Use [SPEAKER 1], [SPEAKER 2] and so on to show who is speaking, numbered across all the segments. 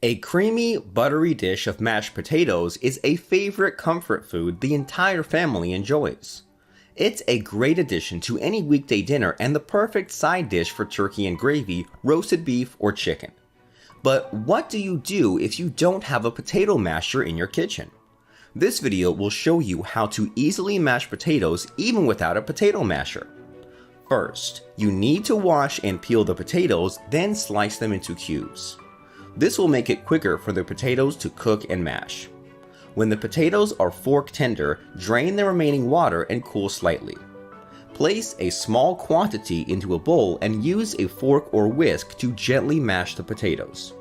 [SPEAKER 1] A creamy, buttery dish of mashed potatoes is a favorite comfort food the entire family enjoys. It's a great addition to any weekday dinner and the perfect side dish for turkey and gravy, roasted beef, or chicken. But what do you do if you don't have a potato masher in your kitchen? This video will show you how to easily mash potatoes even without a potato masher. First, you need to wash and peel the potatoes, then slice them into cubes. This will make it quicker for the potatoes to cook and mash. When the potatoes are fork tender, drain the remaining water and cool slightly. Place a small quantity into a bowl and use a fork or whisk to gently mash the potatoes.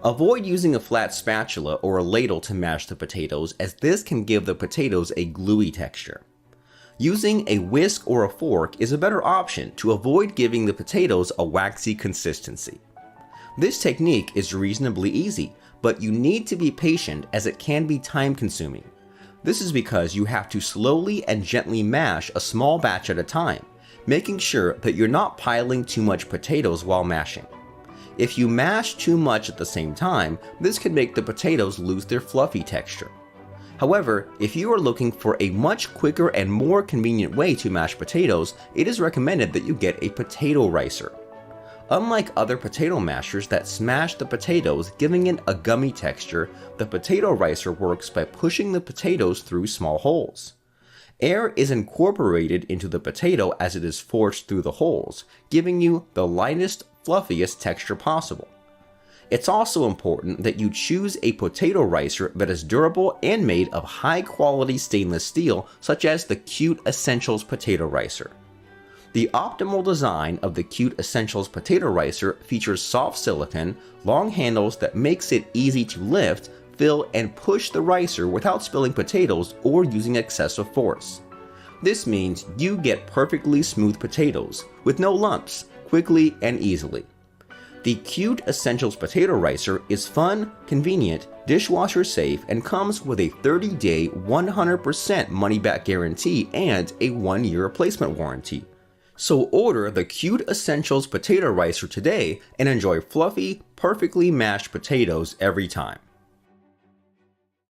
[SPEAKER 1] Avoid using a flat spatula or a ladle to mash the potatoes, as this can give the potatoes a gluey texture. Using a whisk or a fork is a better option to avoid giving the potatoes a waxy consistency. This technique is reasonably easy, but you need to be patient as it can be time consuming. This is because you have to slowly and gently mash a small batch at a time, making sure that you're not piling too much potatoes while mashing. If you mash too much at the same time, this can make the potatoes lose their fluffy texture. However, if you are looking for a much quicker and more convenient way to mash potatoes, it is recommended that you get a potato ricer. Unlike other potato mashers that smash the potatoes, giving it a gummy texture, the potato ricer works by pushing the potatoes through small holes. Air is incorporated into the potato as it is forced through the holes, giving you the lightest, fluffiest texture possible. It's also important that you choose a potato ricer that is durable and made of high-quality stainless steel, such as the Cute Essentials Potato Ricer. The optimal design of the Cute Essentials Potato Ricer features soft silicone, long handles that makes it easy to lift, fill, and push the ricer without spilling potatoes or using excessive force. This means you get perfectly smooth potatoes, with no lumps, quickly and easily. The Cute Essentials Potato Ricer is fun, convenient, dishwasher safe, and comes with a 30-day 100% money-back guarantee and a 1-year replacement warranty. So order the Cute Essentials Potato Ricer today and enjoy fluffy, perfectly mashed potatoes every time.